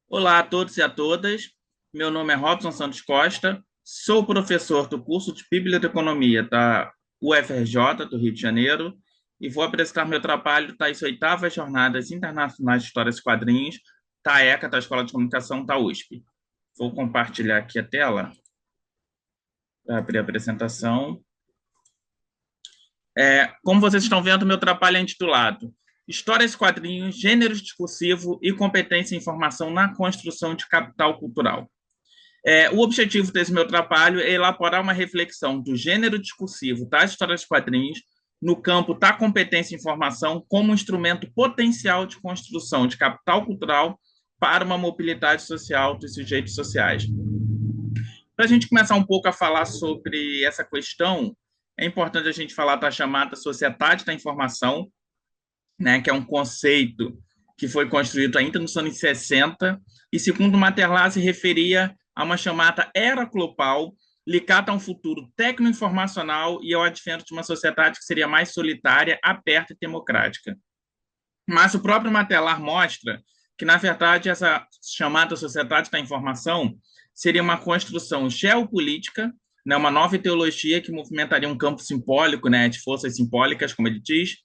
Olá a todos e a todas. Meu nome é Robson Santos Costa, sou professor do curso de Biblioteconomia da UFRJ, do Rio de Janeiro, e vou apresentar meu trabalho das 8ª Jornadas Internacionais de Histórias e Quadrinhos, da ECA, da Escola de Comunicação da USP. Vou compartilhar aqui a tela para abrir a apresentação. Como vocês estão vendo, meu trabalho é intitulado Histórias e Quadrinhos, Gênero Discursivo e Competência em Informação na Construção de Capital Cultural. O objetivo desse meu trabalho é elaborar uma reflexão do gênero discursivo das histórias e quadrinhos no campo da competência em informação como instrumento potencial de construção de capital cultural para uma mobilidade social dos sujeitos sociais. Para a gente começar um pouco a falar sobre essa questão, é importante a gente falar da chamada sociedade da informação, né, que é um conceito que foi construído ainda nos anos 60 e, segundo Materlaz, se referia a uma chamada era global ligada a um futuro tecno-informacional e ao advento de uma sociedade que seria mais solitária, aberta e democrática. Mas o próprio Materlaz mostra que, na verdade, essa chamada sociedade da informação seria uma construção geopolítica, né, uma nova ideologia que movimentaria um campo simbólico, né, de forças simbólicas, como ele diz,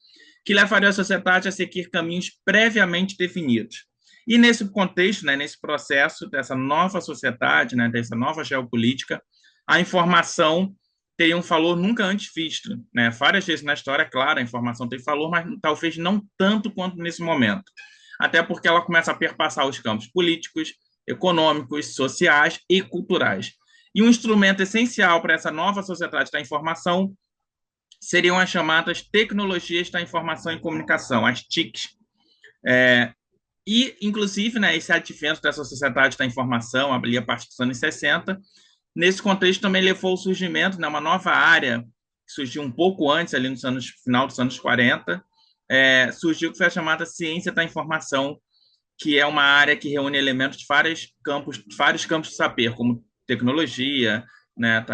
que levaria a sociedade a seguir caminhos previamente definidos. E nesse contexto, né, nesse processo dessa nova sociedade, né, dessa nova geopolítica, a informação teria um valor nunca antes visto, né? Várias vezes na história, claro, a informação tem valor, mas talvez não tanto quanto nesse momento. Até porque ela começa a perpassar os campos políticos, econômicos, sociais e culturais. E um instrumento essencial para essa nova sociedade da informação seriam as chamadas tecnologias da informação e comunicação, as TICs. E, inclusive, né, esse advento dessa sociedade da informação, ali a partir dos anos 60, nesse contexto também levou ao surgimento, né, uma nova área, que surgiu um pouco antes, ali nos anos, final dos anos 40, surgiu que foi a chamada ciência da informação, que é uma área que reúne elementos de vários campos de saber, como tecnologia, né,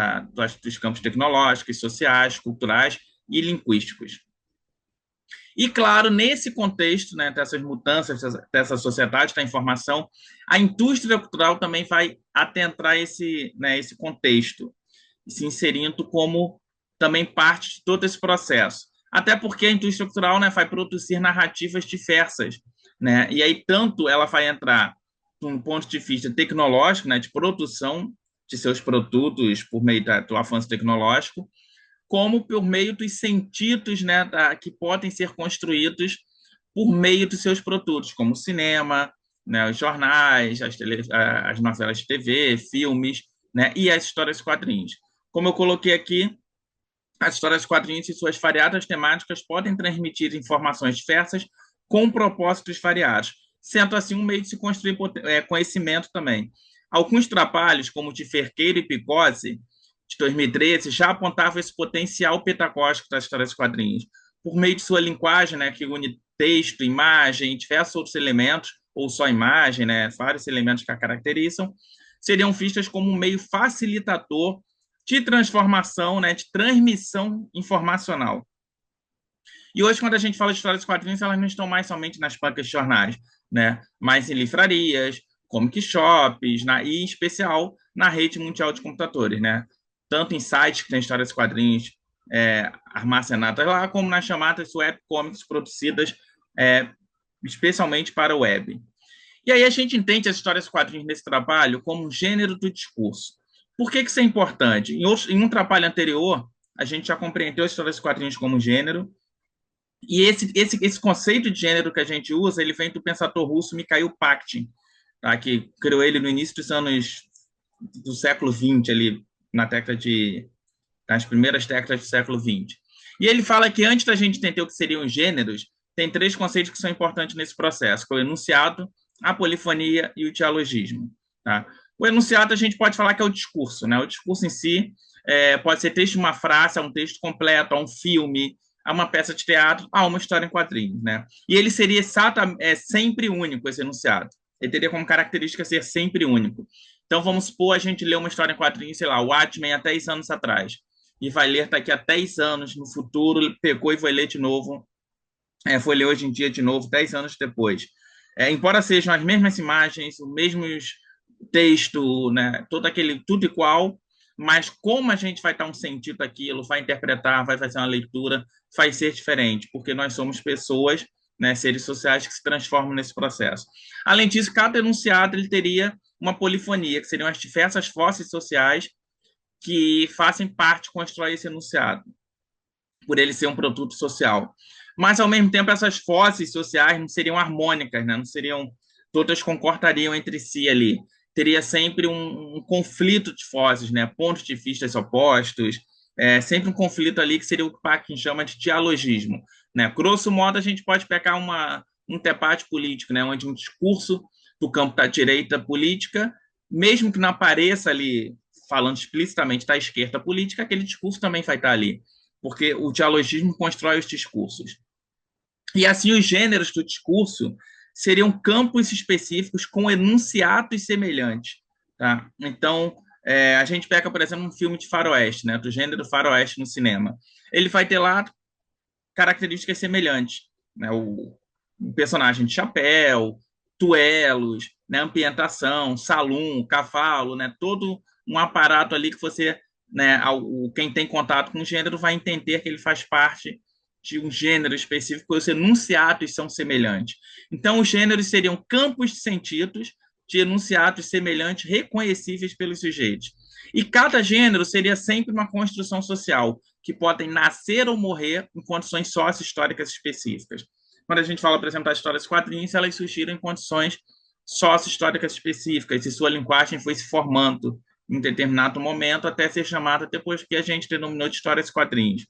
dos campos tecnológicos, sociais, culturais e linguísticos. E, claro, nesse contexto, né, dessas mudanças, dessa sociedade da informação, a indústria cultural também vai adentrar esse contexto, se inserindo como também parte de todo esse processo. Até porque a indústria cultural, né, vai produzir narrativas diversas, né, e aí tanto ela vai entrar de um ponto de vista tecnológico, né, de produção de seus produtos por meio do avanço tecnológico, como por meio dos sentidos, né, que podem ser construídos por meio dos seus produtos, como o cinema, né, os jornais, as novelas de TV, filmes, né, e as histórias de quadrinhos. Como eu coloquei aqui, as histórias de quadrinhos e suas variadas temáticas podem transmitir informações diversas com propósitos variados, sendo assim um meio de se construir conhecimento também. Alguns trabalhos, como o de Ferqueiro e Picozzi, de 2013, já apontavam esse potencial pedagógico das histórias de quadrinhos, por meio de sua linguagem, né, que une texto, imagem e diversos outros elementos, ou só imagem, né, vários elementos que a caracterizam, seriam vistas como um meio facilitador de transformação, né, de transmissão informacional. E hoje, quando a gente fala de histórias de quadrinhos, elas não estão mais somente nas bancas de jornais, né, mas em livrarias, comic shops, e em especial na rede mundial de computadores, né? Tanto em sites que têm histórias de quadrinhos armazenadas lá, como nas chamadas webcomics produzidas especialmente para o web. E aí a gente entende as histórias de quadrinhos nesse trabalho como um gênero do discurso. Por que isso é importante? Em um trabalho anterior, a gente já compreendeu as histórias de quadrinhos como gênero, e esse conceito de gênero que a gente usa, ele vem do pensador russo Mikhail Bakhtin, tá? Que criou ele no início dos anos do século XX, ali, nas primeiras décadas do século XX. E ele fala que antes da gente entender o que seriam os gêneros, tem 3 conceitos que são importantes nesse processo, que é o enunciado, a polifonia e o dialogismo. Tá? O enunciado a gente pode falar que é o discurso, né? O discurso em si pode ser texto de uma frase, um texto completo, um filme, a uma peça de teatro, a uma história em quadrinhos, né? E ele seria sempre único, esse enunciado. Ele teria como característica ser sempre único. Então, vamos supor, a gente lê uma história em quadrinhos, sei lá, o Watchmen há 10 anos atrás. e vai ler daqui a 10 anos no futuro, pegou e vai ler de novo, foi ler hoje em dia de novo, 10 anos depois. Embora sejam as mesmas imagens, os mesmos texto, né, todo aquele, tudo igual, mas como a gente vai dar um sentido àquilo, vai interpretar, vai fazer uma leitura, vai ser diferente, porque nós somos pessoas, né, seres sociais que se transformam nesse processo. Além disso, cada enunciado ele teria uma polifonia, que seriam as diversas vozes sociais que fazem parte de construir esse enunciado, por ele ser um produto social. Mas, ao mesmo tempo, essas vozes sociais não seriam harmônicas, né? Não seriam, todas concordariam entre si ali. Teria sempre um conflito de vozes, né? Pontos de vistas opostos, sempre um conflito ali que seria o que Parkin chama de dialogismo. Né? Grosso modo, a gente pode pegar um debate político, né? Onde um discurso do campo da direita política, mesmo que não apareça ali falando explicitamente da esquerda política, aquele discurso também vai estar ali, porque o dialogismo constrói os discursos. E assim, os gêneros do discurso seriam campos específicos com enunciados semelhantes. Tá? Então, a gente pega, por exemplo, um filme de faroeste, né, do gênero faroeste no cinema. Ele vai ter lá características semelhantes. Né? O personagem de chapéu, duelos, né, ambientação, salão, cavalo, né, todo um aparato ali que você, né, quem tem contato com o gênero vai entender que ele faz parte de um gênero específico, os enunciados são semelhantes. Então, os gêneros seriam campos de sentidos de enunciados semelhantes reconhecíveis pelos sujeitos. E cada gênero seria sempre uma construção social, que podem nascer ou morrer em condições sócio-históricas específicas. Quando a gente fala, por exemplo, das histórias quadrinhos, elas surgiram em condições sócio-históricas específicas, e sua linguagem foi se formando em determinado momento até ser chamada depois que a gente denominou de histórias quadrinhos.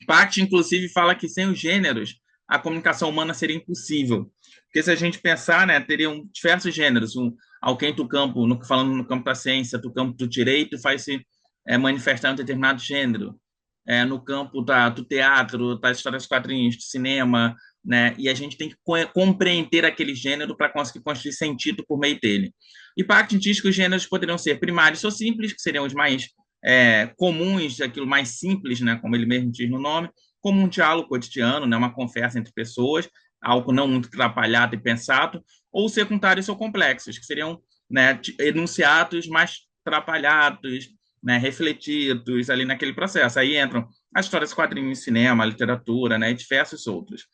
Parte, inclusive, fala que sem os gêneros, a comunicação humana seria impossível. Porque se a gente pensar, né, teriam diversos gêneros. Alguém do campo, falando no campo da ciência, do campo do direito, faz se manifestar em um determinado gênero. No campo do teatro, das histórias quadrinhos, do cinema, né? E a gente tem que compreender aquele gênero para conseguir construir sentido por meio dele. E Parkin diz que os gêneros poderiam ser primários ou simples, que seriam os mais comuns, aquilo mais simples, né, como ele mesmo diz no nome, como um diálogo cotidiano, né, uma conversa entre pessoas, algo não muito atrapalhado e pensado, ou secundários ou complexos, que seriam, né, enunciados mais atrapalhados, né, refletidos ali naquele processo. Aí entram as histórias, quadrinhos, cinema, literatura, né, e diversos outros.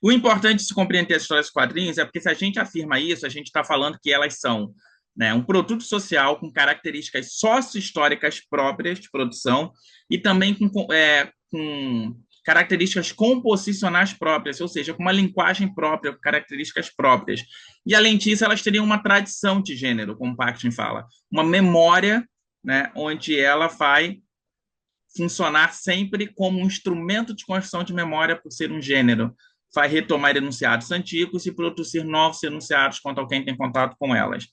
O importante de se compreender as histórias quadrinhos é porque se a gente afirma isso, a gente está falando que elas são, né, um produto social com características sócio-históricas próprias de produção e também com características composicionais próprias, ou seja, com uma linguagem própria, com características próprias. E, além disso, elas teriam uma tradição de gênero, como Bakhtin fala, uma memória, né, onde ela vai funcionar sempre como um instrumento de construção de memória por ser um gênero. Vai retomar enunciados antigos e produzir novos enunciados quando alguém tem contato com elas.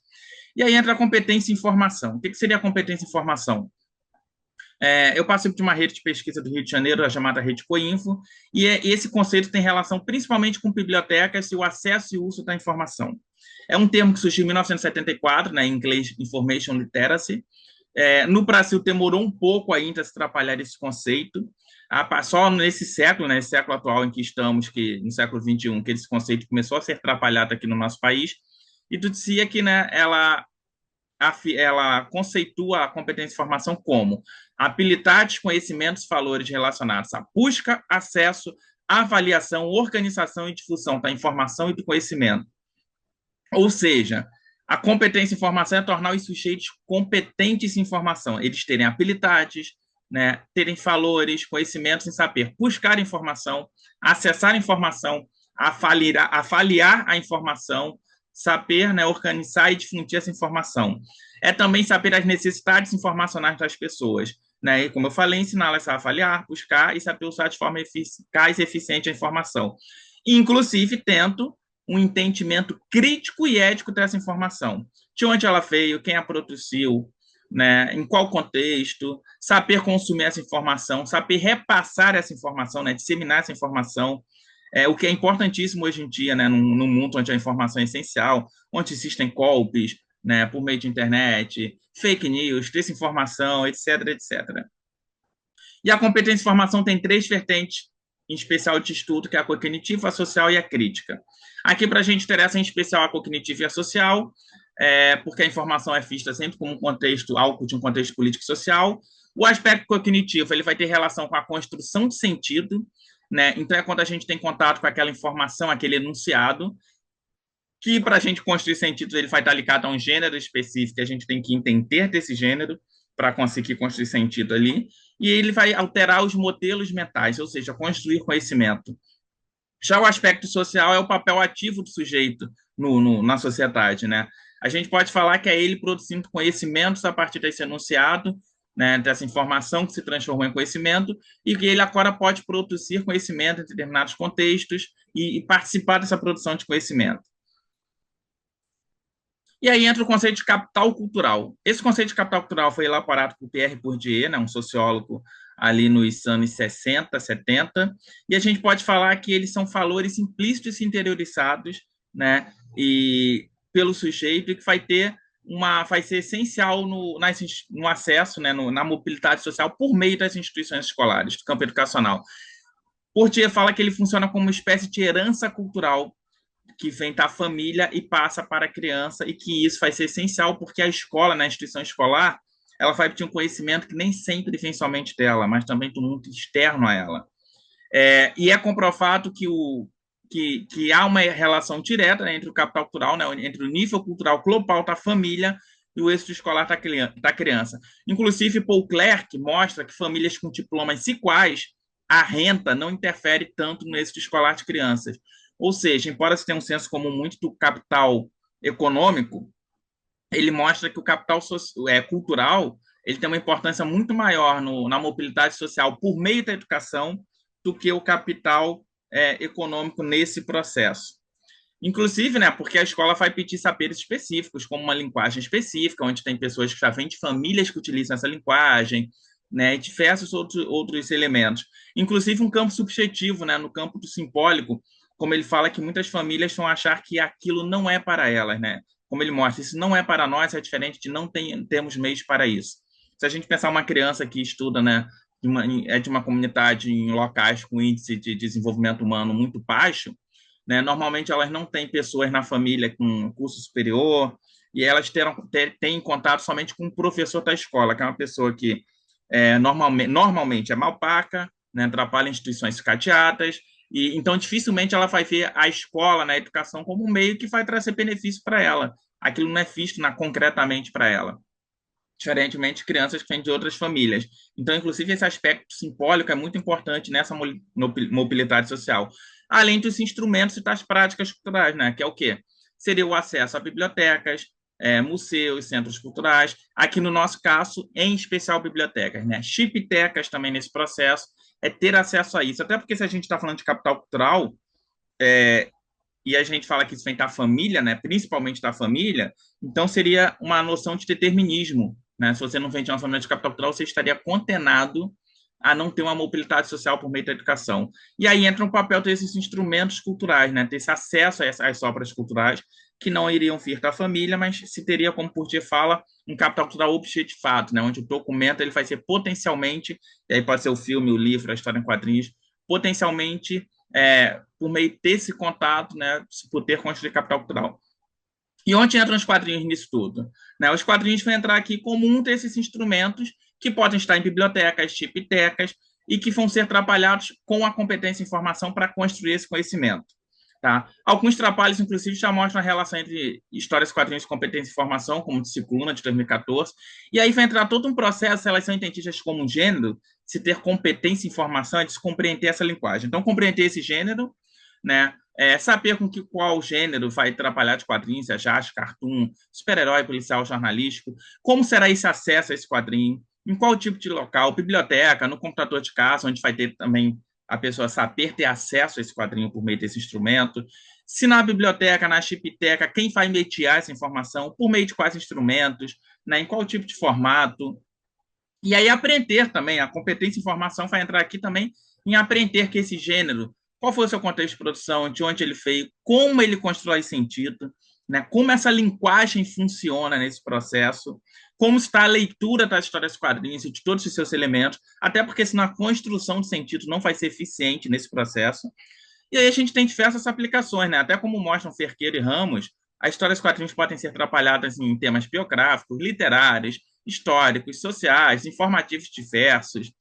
E aí entra a competência em informação. O que seria a competência em informação? Eu participo de uma rede de pesquisa do Rio de Janeiro, a chamada Rede Coinfo, e esse conceito tem relação principalmente com bibliotecas e o acesso e uso da informação. É um termo que surgiu em 1974, né, em inglês Information Literacy. No Brasil demorou um pouco ainda a se atrapalhar esse conceito. Só nesse século, né, esse século atual em que estamos, que no século XXI, que esse conceito começou a ser atrapalhado aqui no nosso país, e tu dizia que, né, ela conceitua a competência de informação como habilidades, conhecimentos, valores relacionados à busca, acesso, avaliação, organização e difusão da informação e do conhecimento. Ou seja, a competência em informação é tornar os sujeitos competentes em informação, eles terem habilidades, né, terem valores, conhecimentos em saber buscar informação, acessar informação, avaliar a informação, saber, né, organizar e difundir essa informação. É também saber as necessidades informacionais das pessoas, né? E, como eu falei, ensiná-las a avaliar, buscar e saber usar de forma eficaz e eficiente a informação. Inclusive, tento um entendimento crítico e ético dessa informação. De onde ela veio, quem a produziu, né, em qual contexto, saber consumir essa informação, saber repassar essa informação, né, disseminar essa informação, o que é importantíssimo hoje em dia, né, num mundo onde a informação é essencial, onde existem golpes, né, por meio de internet, fake news, desinformação, etc, etc. E a competência em formação tem três vertentes em especial de estudo, que é a cognitiva, a social e a crítica. Aqui, para a gente, interessa em especial a cognitiva e a social, porque a informação é vista sempre como um contexto, algo de um contexto político e social. O aspecto cognitivo, ele vai ter relação com a construção de sentido, né? Então, é quando a gente tem contato com aquela informação, aquele enunciado, que para a gente construir sentido, ele vai estar ligado a um gênero específico, a gente tem que entender desse gênero para conseguir construir sentido ali, e ele vai alterar os modelos mentais, ou seja, construir conhecimento. Já o aspecto social é o papel ativo do sujeito na sociedade, né? A gente pode falar que é ele produzindo conhecimentos a partir desse enunciado, né, dessa informação que se transformou em conhecimento, e que ele agora pode produzir conhecimento em determinados contextos e participar dessa produção de conhecimento. E aí entra o conceito de capital cultural. Esse conceito de capital cultural foi elaborado por Pierre Bourdieu, né, um sociólogo ali nos anos 60, 70, e a gente pode falar que eles são valores implícitos e interiorizados, né, e pelo sujeito, e que vai ser essencial no acesso, né, na mobilidade social por meio das instituições escolares, do campo educacional. Bourdieu fala que ele funciona como uma espécie de herança cultural que vem da família e passa para a criança, e que isso vai ser essencial, porque a escola, na instituição escolar, ela vai ter um conhecimento que nem sempre vem somente dela, mas também do mundo externo a ela. E é comprovado que há uma relação direta, né, entre o capital cultural, né, entre o nível cultural global da família e o êxito escolar da criança. Inclusive, Paul Clerc mostra que famílias com diplomas iguais, a renda não interfere tanto no êxito escolar de crianças. Ou seja, embora se tenha um senso comum muito do capital econômico, ele mostra que o capital cultural ele tem uma importância muito maior na mobilidade social por meio da educação do que o capital econômico nesse processo. Inclusive, né, porque a escola vai pedir saberes específicos, como uma linguagem específica, onde tem pessoas que já vêm de famílias que utilizam essa linguagem, né, e diversos outros elementos. Inclusive um campo subjetivo, né, no campo do simbólico, como ele fala que muitas famílias vão achar que aquilo não é para elas, né? Como ele mostra, isso não é para nós, é diferente de não termos meios para isso. Se a gente pensar uma criança que estuda, né, de uma comunidade em locais com índice de desenvolvimento humano muito baixo, né, normalmente elas não têm pessoas na família com curso superior, e elas têm contato somente com o professor da escola, que é uma pessoa que normalmente é malpaca, né, atrapalha instituições cadeadas, e então dificilmente ela vai ver a escola, né, a educação como um meio que vai trazer benefício para ela. Aquilo não é visto concretamente para ela, diferentemente de crianças que vêm de outras famílias. Então, inclusive, esse aspecto simbólico é muito importante nessa mobilidade social. Além dos instrumentos e das práticas culturais, né, que é o quê? Seria o acesso a bibliotecas, museus, centros culturais. Aqui no nosso caso, em especial bibliotecas, né? Chiptecas também nesse processo, é ter acesso a isso. Até porque se a gente está falando de capital cultural, e a gente fala que isso vem da família, né, principalmente da família, então seria uma noção de determinismo, né? Se você não vem de uma família de capital cultural, você estaria condenado a não ter uma mobilidade social por meio da educação. E aí entra o papel desses instrumentos culturais, né, ter esse acesso às obras culturais que não iriam vir da família, mas se teria, como Bourdieu fala, um capital cultural objetivado, né, onde o documento ele vai ser potencialmente, e aí pode ser o filme, o livro, a história em quadrinhos, potencialmente por meio desse contato, né, por ter construído capital cultural. E onde entram os quadrinhos nisso tudo? Né, os quadrinhos vão entrar aqui como um desses instrumentos que podem estar em bibliotecas, chiptecas, e que vão ser trabalhados com a competência em informação para construir esse conhecimento. Tá? Alguns trabalhos, inclusive, já mostram a relação entre histórias, quadrinhos e competência em informação, como de Cicluna, de 2014, e aí vai entrar todo um processo, se elas são entendidas como um gênero, se ter competência em informação é de se compreender essa linguagem. Então, compreender esse gênero, né, saber qual gênero vai trabalhar de quadrinhos, se é jazz, cartoon, super-herói, policial, jornalístico, como será esse acesso a esse quadrinho, em qual tipo de local, biblioteca, no computador de casa, onde vai ter também a pessoa saber ter acesso a esse quadrinho por meio desse instrumento, se na biblioteca, na chipteca, quem vai mediar essa informação, por meio de quais instrumentos, né, em qual tipo de formato. E aí aprender também, a competência em informação vai entrar aqui também em aprender que esse gênero, qual foi o seu contexto de produção, de onde ele veio, como ele constrói sentido, né, como essa linguagem funciona nesse processo, como está a leitura das histórias quadrinhos e de todos os seus elementos, até porque senão a construção de sentido não vai ser eficiente nesse processo. E aí a gente tem diversas aplicações, né? Até como mostram Cerqueira e Ramos, as histórias quadrinhos podem ser trabalhadas em temas biográficos, literários, históricos, sociais, informativos diversos.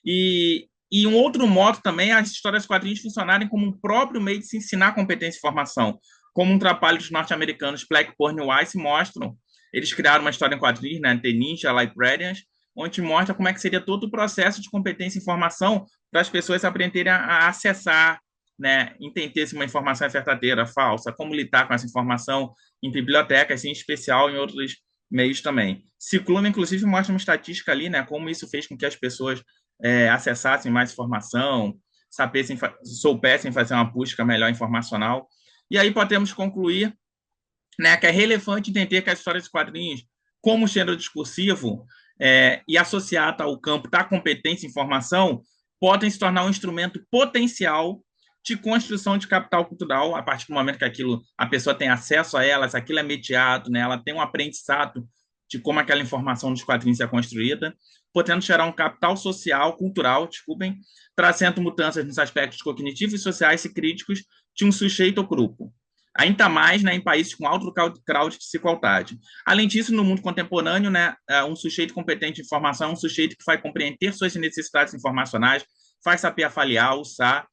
E um outro modo também é as histórias quadrinhos funcionarem como um próprio meio de se ensinar competência e formação, como um trabalho dos norte-americanos Blackburn e Weiss mostram. Eles criaram uma história em quadrinhos, né, The Ninja Librarians, onde mostra como é que seria todo o processo de competência e informação para as pessoas aprenderem a acessar, né, entender se uma informação é verdadeira, falsa, como lidar com essa informação em bibliotecas, em especial em outros meios também. Ciclone, inclusive, mostra uma estatística ali, né, como isso fez com que as pessoas acessassem mais informação, soubessem fazer uma busca melhor informacional. E aí podemos concluir, né, que é relevante entender que as histórias de quadrinhos, como gênero discursivo, e associada ao campo da competência e informação, podem se tornar um instrumento potencial de construção de capital cultural, a partir do momento que a pessoa tem acesso a elas, aquilo é mediado, né, ela tem um aprendizado de como aquela informação dos quadrinhos é construída, podendo gerar um capital social, cultural, desculpem, trazendo mudanças nos aspectos cognitivos, sociais e críticos de um sujeito ou grupo. Ainda mais, né, em países com alto grau de desigualdade. Além disso, no mundo contemporâneo, né, um sujeito competente em informação é um sujeito que vai compreender suas necessidades informacionais, vai saber avaliar, usar,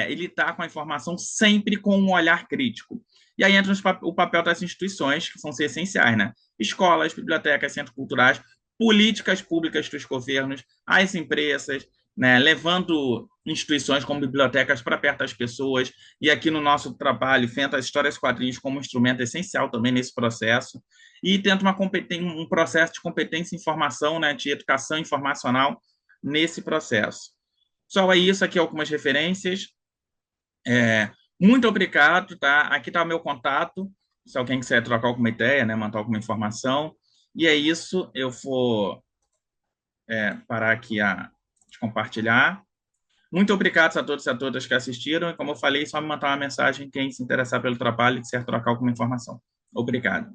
ele está com a informação sempre com um olhar crítico. E aí entra o papel das instituições, que vão ser essenciais, né? Escolas, bibliotecas, centros culturais, políticas públicas dos governos, as empresas, né? Levando instituições como bibliotecas para perto das pessoas, e aqui no nosso trabalho, vendo as histórias quadrinhos como um instrumento essencial também nesse processo, e tendo um processo de competência em informação, né? De educação informacional nesse processo. Só é isso, aqui algumas referências. Muito obrigado, tá? Aqui está o meu contato, se alguém quiser trocar alguma ideia, né, mandar alguma informação. E é isso, eu vou parar aqui de compartilhar. Muito obrigado a todos e a todas que assistiram. E como eu falei, só me mandar uma mensagem quem se interessar pelo trabalho e quiser trocar alguma informação. Obrigado.